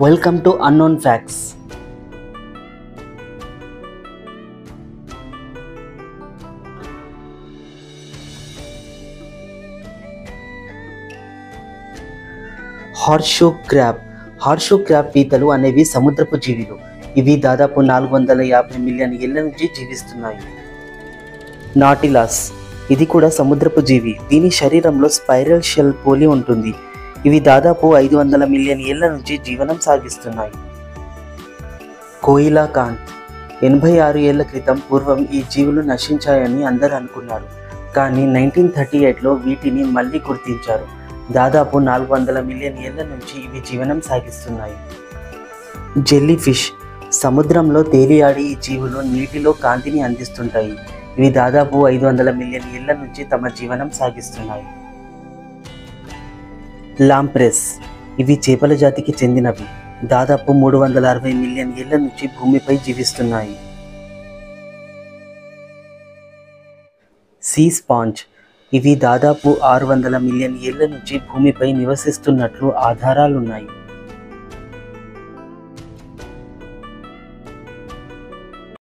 Welcome to Unknown Facts. Horseshoe crab. Horseshoe crab పీతలు అనేవి సముద్రపు జీవులు. ఇవి దాదాపు 450 మిలియన్ ఏళ్ల నుంచి జీవిస్తున్నాయి. నాటిలాస్. ఇది కూడా సముద్రపు జీవి. దీని శరీరంలో స్పైరల్ షెల్ పోలి ఉంటుంది. ఇవి దాదాపు 500 మిలియన్ ఏళ్ల నుంచి జీవనం సాగిస్తున్నాయి. కోయిలాకాంత్. 86 ఏళ్ల క్రితం పూర్వం ఈ జీవులు నశించాయని అందరూ అనుకున్నారు. కానీ 1938లో వీటిని మళ్ళీ గుర్తించారు. దాదాపు 400 మిలియన్ ఏళ్ల నుంచి ఇవి జీవనం సాగిస్తున్నాయి. Jelly fish. సముద్రంలో తేలియాడి ఈ జీవులు నీటిలో కాంతిని అందిస్తుంటాయి. ఇవి దాదాపు 500 మిలియన్ ఏళ్ల నుంచి తమ జీవనం సాగిస్తున్నాయి. లాంప్రెస్. ఇవి చేపల జాతికి చెందినవి. దాదాపు 360 మిలియన్ ఏళ్ల నుంచి భూమిపై జీవిస్తున్నాయి. See sponge. ఇవి దాదాపు 600 మిలియన్ ఏళ్ల నుంచి భూమిపై నివసిస్తున్నట్లు ఆధారాలున్నాయి.